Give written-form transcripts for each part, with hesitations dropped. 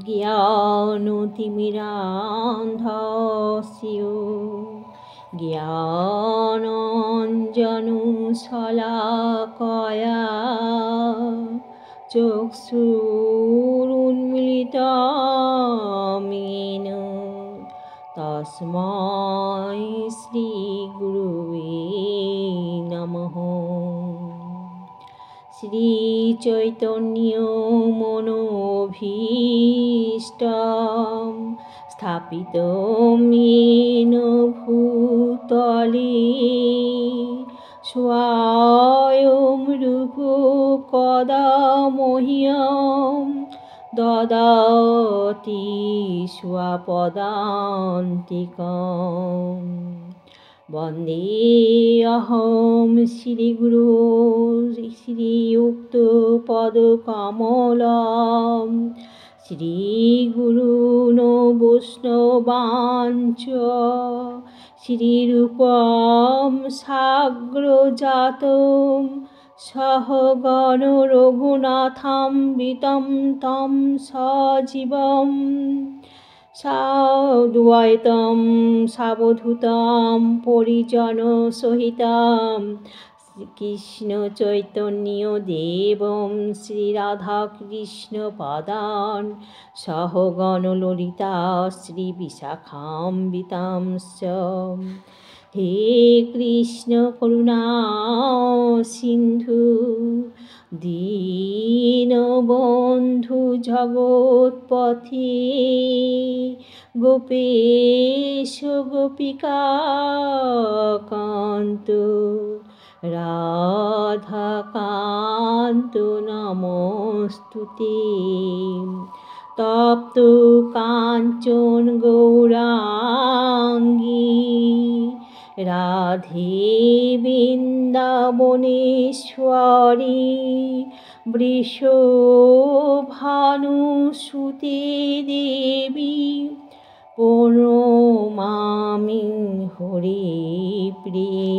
ज्ञानतिमिरान्धस्य ज्ञानाञ्जनशलाकया चक्षुरुन्मीलितं येन तस्मै श्रीगुरुवे नमः। श्रीचैतन्यमनोभीष्टं स्थापितं येन भूतले स्वयं रूपः कदा मह्यं ददाति स्वपदान्तिकम्। वन्देऽहं श्रीगुरो श्रीयुक्तपदकमलं श्रीगुरून् वैष्णवांश्च श्रीरूपं साग्रजातं सहगण रघुनाथान्वितं तं सजीवम् साद्वैतं सावधूतं परिजनसहितं कृष्णचैतन्यदेवं श्रीराधाकृष्णपादान् सहगण ललिता श्रीविशाखान्वितांश्च। हे कृष्ण करुणा सिन्धु दीनबन्धु जगत्पते गोपेश गोपिकान्त राधाकान्त नमोस्तुते। तप्त काञ्चन गौराङ्गी राधे वृन्दावनेश्वरी वृषभानुसुते देवी प्रणमामि हरिप्रिये।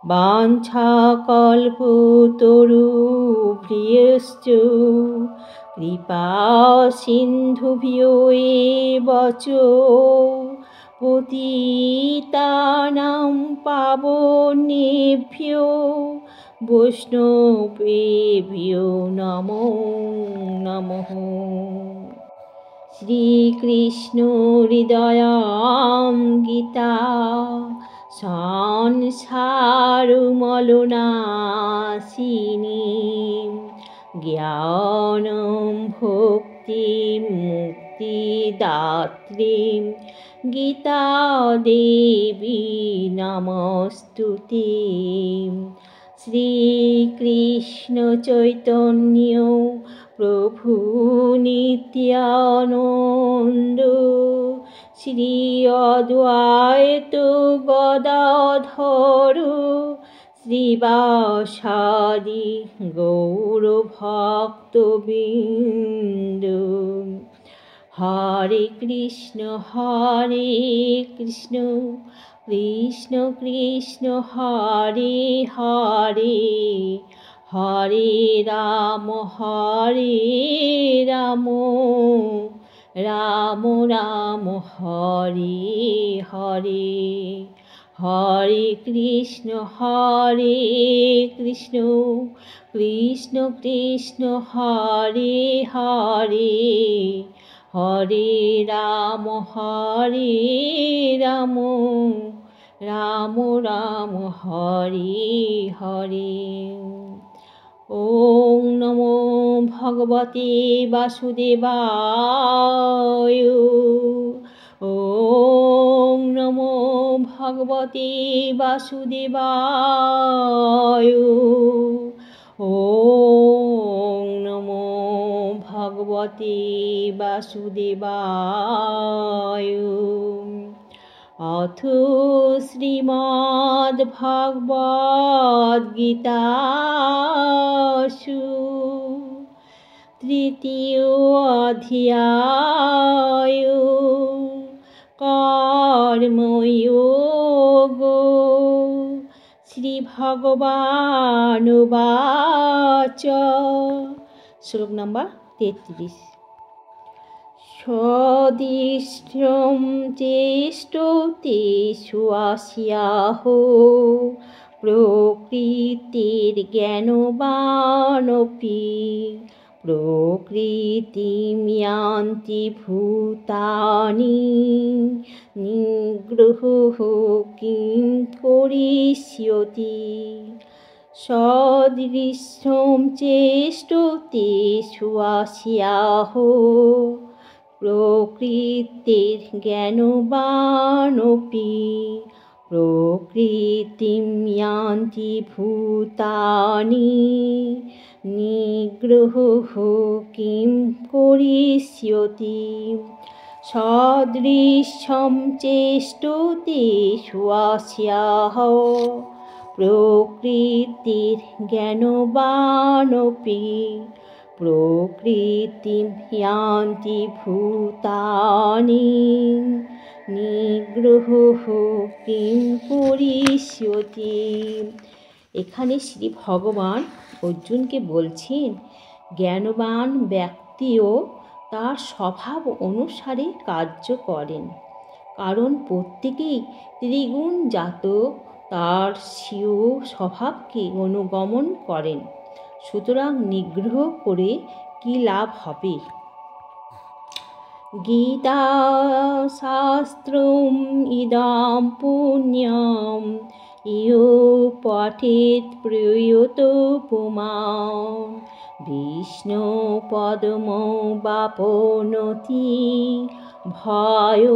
वाञ्छाकल्पतरुभ्यश्च कृपा सिन्धुभ्यो एव च पतितानां पावनेभ्यो वैष्णवेभ्यो नमो नमः। श्रीकृष्ण हृदयं गीता संसारमलिनाशिनी ज्ञानं भक्तिं मुक्तिदात्रीं गीता देवी नमोस्तुते। श्रीकृष्ण चैतन्य प्रभु नित्यानन्द श्री अद्वैत गदाधर श्रीवासादि गौरभक्तवृन्द। हरे कृष्ण कृष्ण कृष्ण हरे हरे हरे राम राम राम हरे हरे। हरे कृष्ण कृष्ण कृष्ण हरे हरे हरे राम राम राम हरे हरे। ओम नमो भगवते वासुदेवाय। ओम नमो भगवते वासुदेवाय। ओम नमो भगवते वासुदेवाय। अथ श्रीमद्भगवद्गीतासु तृतीय अध्याय कर्मयोगो। श्री भगवानुवाच। श्लोक नंबर 33। সদৃশ্যম চেষ্টতেষু আসিয়াহ প্রকৃতির জ্ঞানবানপি প্রকৃতিম ইয়ান্তি ভূতানি নিগ্রহঃ কিং করিষ্যতি সদৃশ্যম চেষ্টতেষু আসিয়াহ প্রকৃতির জ্ঞানবানপি প্রকৃতিম ইয়ান্তি ভূতানি নিগ্রহঃ কিং করিষ্যতি সদৃশ্যম চেষ্টতেষু আসিয়াহ প্রকৃতির জ্ঞানবানপি প্রকৃতিম ইয়ান্তি ভূতানি নিগ্রহঃ কিং করিষ্যতি। এখানে শ্রী ভগবান অর্জুনকে বলছেন, জ্ঞানবান ব্যক্তিও তার স্বভাব অনুসারে কার্য করেন, কারণ প্রত্যেকেই ত্রিগুণ জাত তার স্বীয় স্বভাবকে অনুগমন করেন। সুতরাং নিগ্রহ করে কি লাভ হবে? গীতা শাস্ত্রম ইদম পুণ্যম ইয়ো পঠেৎ প্রয়তো পুমান বিষ্ণু পদম বাপনতি ভয়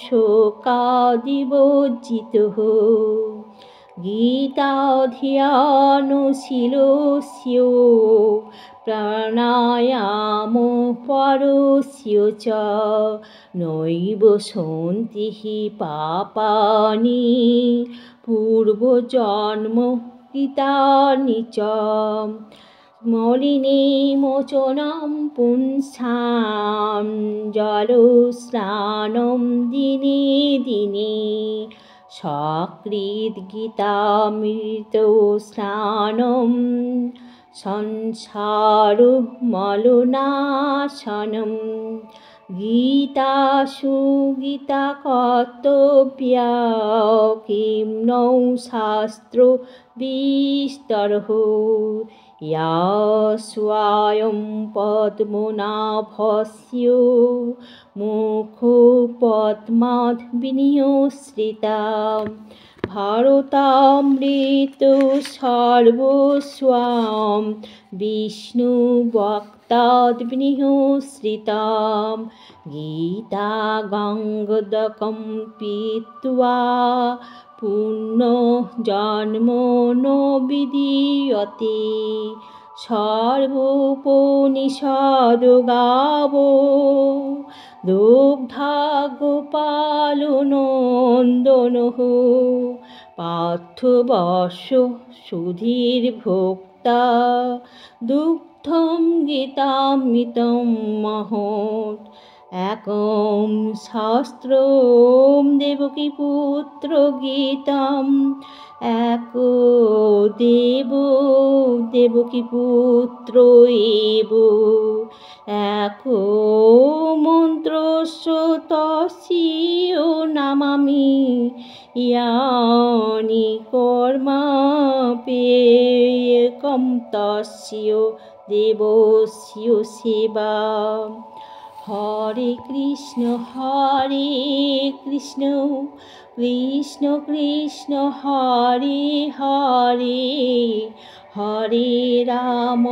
শোকাদিবর্জিতঃ গীতাধ্যয়নশীলস্য প্রাণায়াম পরস্য চ নৈব সন্তি পাপানি পূর্বজন্ম কৃতানি চ মলিনে মোচনম পুংসাম জলস্নানম দিনে দিনে সকৃৎ গীতামৃত স্নানম সংসার মলনাশনম গীতাসু গীতা কর্তব্যা কিং নৌ শাস্ত্র বিস্তরঃ ইয়া স্বয়ং পদ্মনাভস্য মুখো পদ্মাৎ বিনিশ্রিতা ভারতামৃত সর্বস্বম বিষ্ণু ভক্তাৎ বিনিশ্রিতাম গীতা গঙ্গোদকম পীত্বা পুনর্জন্ম ন বিদ্যতে সর্বোপনিষদ গাবো দুগ্ধা গোপালনন্দনঃ পার্থবর্ষ সুধীর ভোক্তা দুগ্ধম গীতামৃতম মহৎ একম শাস্ত্রম দেবকীপুত্র গীতাম এক দেব দেবকীপুত্র এব এক মন্ত্রস্য তস্য নামামি ইয়ানি কর্মাপ্যেকম তস্য দেবস্য সেবা। হরে কৃষ্ণ কৃষ্ণ কৃষ্ণ হরে হরে হরে রাম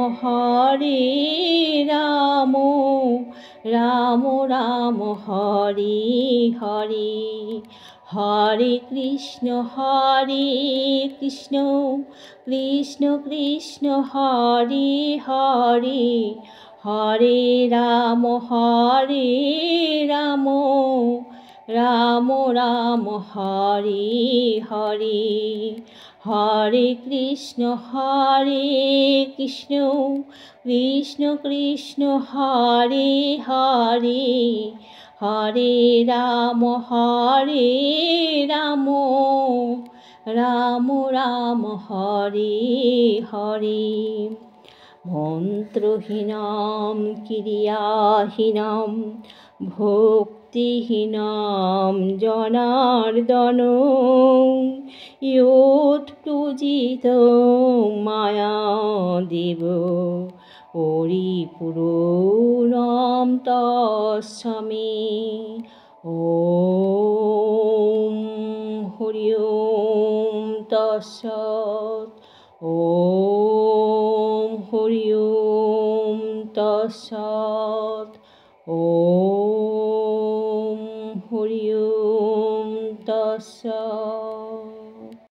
রাম রাম হরে হরে হরে কৃষ্ণ কৃষ্ণ কৃষ্ণ হরে হরে হরে রাম রাম রাম হরে হরে হরে কৃষ্ণ কৃষ্ণ কৃষ্ণ হরে হরে হরে রাম রাম রাম হরে হরে। মন্ত্রহীনাম ক্রিয়াহীনাম ভক্তিহীনাম জনার্দন ইয়ৎপূজিত মায়াদেব পরিপূর্ণম তস্মৈ। ওম হরি ওম তৎসৎ। ওম হরি ওম তৎসৎ। ওম হরি ওম তৎসৎ।